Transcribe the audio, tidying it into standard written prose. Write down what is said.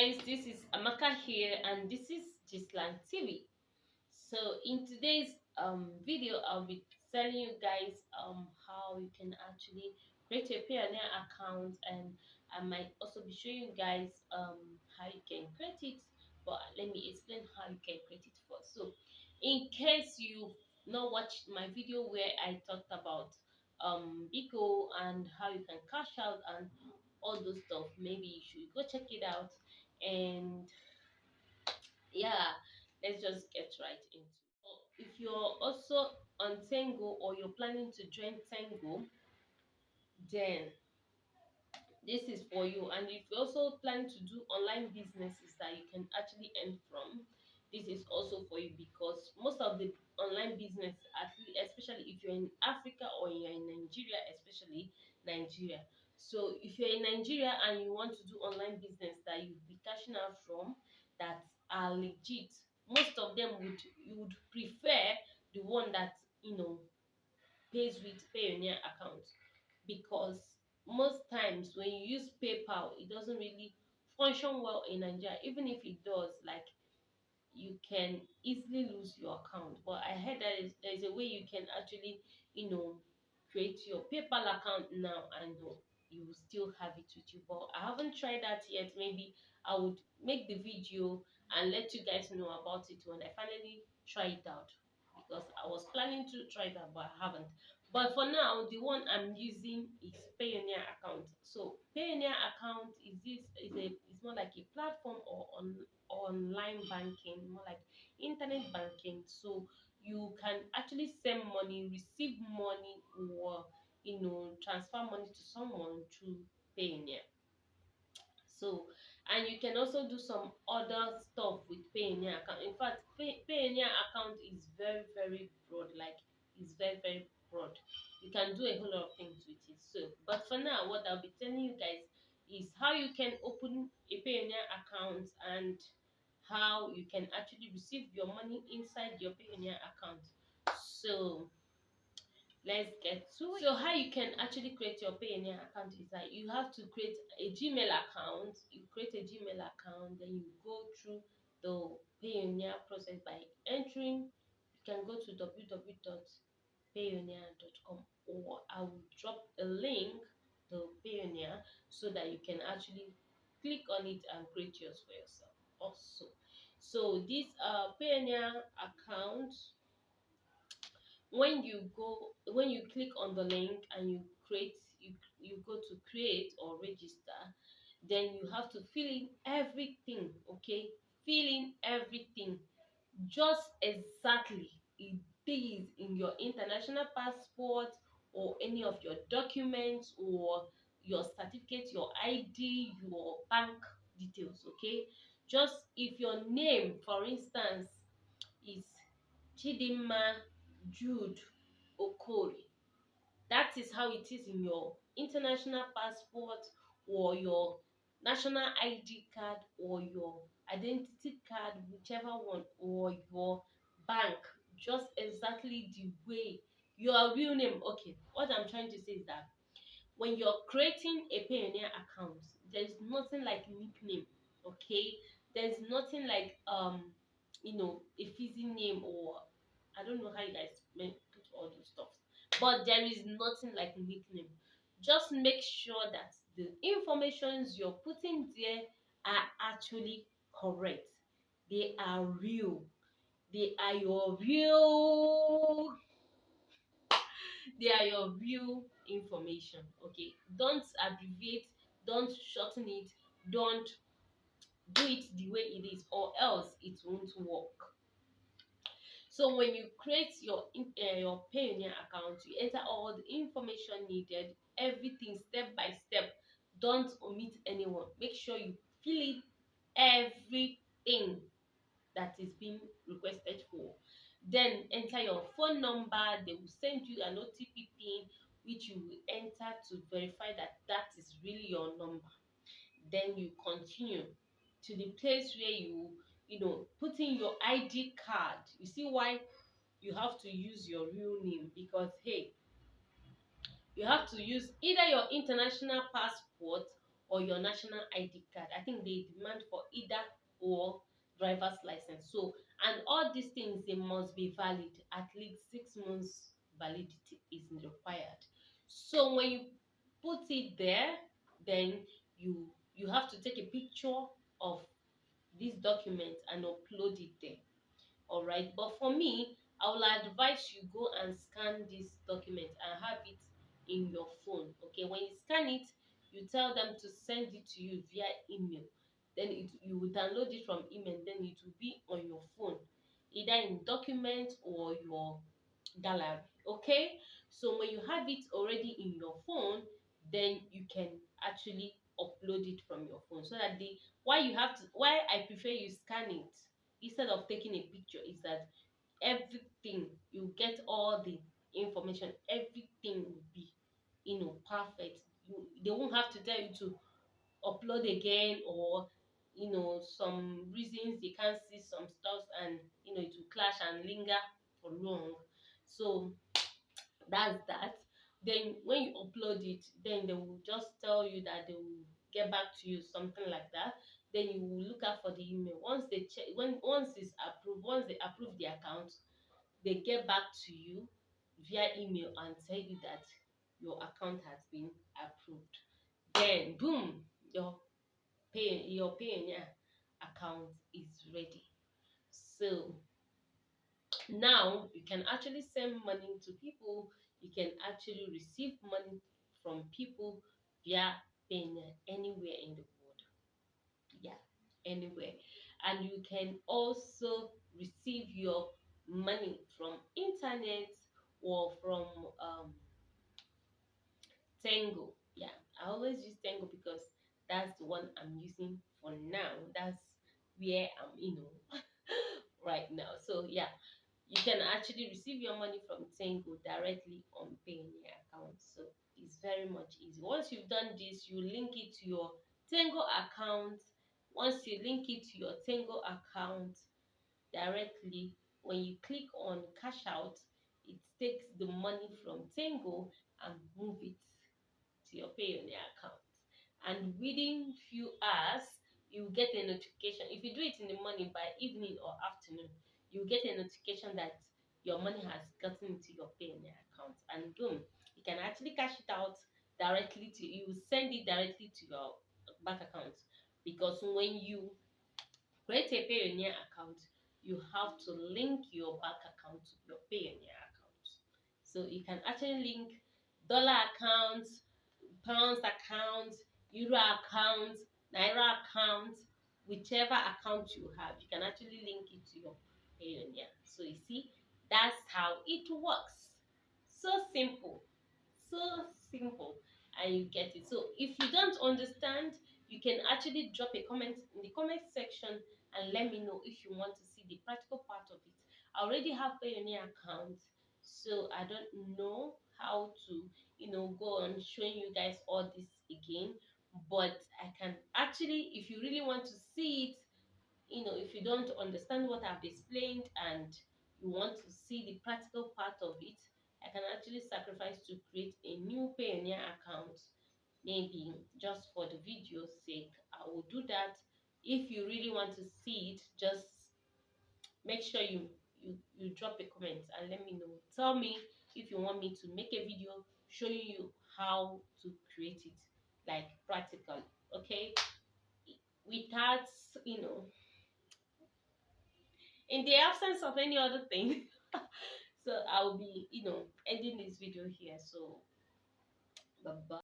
guys, this is Amaka here and this is Gistlandtv. So in today's video, I'll be telling you guys how you can actually create a Payoneer account, and I might also be showing you guys how you can create it. But let me explain how you can create it first. So in case you not watched my video where I talked about Bigo and how you can cash out and all those stuff, maybe you should go check it out. And yeah, let's just get right into it. If you're also on Tango or you're planning to join Tango, then this is for you. And if you also plan to do online businesses that you can actually earn from, this is also for you, because most of the online business, especially if you're in Africa or you're in Nigeria, especially Nigeria. So if you're in Nigeria and you want to do online business that you'll be cashing out from, that are legit, most of them you would prefer the one that pays with Payoneer account, because most times when you use PayPal, it doesn't really function well in Nigeria. Even if it does, like, you can easily lose your account. But I heard that there's a way you can actually, create your PayPal account now, and you will still have it with you. But I haven't tried that yet. Maybe I would make the video and let you guys know about it when I finally try it out, because I was planning to try that, but I haven't. But for now, the one I'm using is Payoneer account. So Payoneer account is more like a platform, or online banking, more like internet banking. So you can actually send money, receive money, or transfer money to someone through Payoneer. So, and you can also do some other stuff with Payoneer account. In fact, Payoneer account is very, very broad. Like, it's very, very broad. You can do a whole lot of things with it. So, but for now, what I'll be telling you guys is how you can open a Payoneer account, and how you can actually receive your money inside your Payoneer account. So let's get to it. So how you can actually create your Payoneer account is that you have to create a Gmail account. You create a Gmail account, then you go through the Payoneer process by entering. You can go to www.payoneer.com, or I will drop a link to Payoneer so that you can actually click on it and create yours for yourself also. So this Payoneer account, when you click on the link and you go to create or register, then you have to fill in everything. Okay, fill in everything just exactly it is in your international passport, or any of your documents, or your certificate, your ID, your bank details. Okay, just if your name, for instance, is Chidinma Jude Okori, that is how it is in your international passport, or your national ID card, or your identity card, whichever one, or your bank, just exactly the way your real name. Okay, what I'm trying to say is that when you're creating a Payoneer account, there's nothing like nickname. Okay, there's nothing like a fizzy name, or I don't know how you guys put all those stuff, but there is nothing like nickname. Just make sure that the informations you're putting there are actually correct. They are real. They are your real. They are your real information. Okay, don't abbreviate, don't shorten it, don't do it the way it is, or else it won't work. So when you create your Payoneer account, you enter all the information needed, everything step by step. Don't omit anyone. Make sure you fill in everything that is being requested for. Then enter your phone number. They will send you an OTP pin, which you will enter to verify that that is really your number. Then you continue to the place where you put in your ID card. You see why you have to use your real name? Because, hey, you have to use either your international passport or your national ID card. I think they demand for either or driver's license. So, and all these things, they must be valid. At least 6 months validity is required. So when you put it there, then you have to take a picture of this document and upload it there. All right, but for me, I will advise you go and scan this document and have it in your phone. Okay, when you scan it, you tell them to send it to you via email. Then you will download it from email, then it will be on your phone, either in document or your gallery. Okay, so when you have it already in your phone, then you can actually upload it from your phone. So that the why I prefer you scan it instead of taking a picture is that everything, you get all the information, everything will be, perfect. They won't have to tell you to upload again, or some reasons they can't see some stuff, and it will clash and linger for long. So that's that. Then when you upload it, then they will just tell you that they will get back to you, something like that. Then you will look out for the email. Once they check, once it's approved, once they approve the account, they get back to you via email and tell you that your account has been approved. Then boom, your Payoneer account is ready. So now you can actually send money to people. You can actually receive money from people via Payoneer anywhere in the world. Yeah, anywhere. And you can also receive your money from internet or from Tango. Yeah, I always use Tango because that's the one I'm using for now. That's where I'm, right now. So yeah, you can actually receive your money from Tango directly on Payoneer account. So it's very much easy. Once you've done this, you link it to your Tango account. Once you link it to your Tango account directly, when you click on cash out, it takes the money from Tango and move it to your Payoneer account. And within few hours, you get a notification. If you do it in the morning, by evening or afternoon, you get a notification that your money has gotten into your Payoneer account, and boom, you can actually cash it out directly to you. Send it directly to your bank account, because when you create a Payoneer account, you have to link your bank account to your Payoneer account. So you can actually link dollar account, pounds account, euro account, naira account, whichever account you have, you can actually link it to your Payoneer. So you see, that's how it works. So simple, so simple, and you get it. So if you don't understand, you can actually drop a comment in the comment section and let me know if you want to see the practical part of it. I already have Payoneer account, so I don't know how to go on showing you guys all this again, but I can actually, if you really want to see it, if you don't understand what I've explained and you want to see the practical part of it, I can actually sacrifice to create a new Payoneer account, maybe just for the video's sake. I will do that. If you really want to see it, just make sure you drop a comment and let me know. Tell me if you want me to make a video showing you how to create it, like practically. Okay, without in the absence of any other thing. So I'll be ending this video here. So bye bye.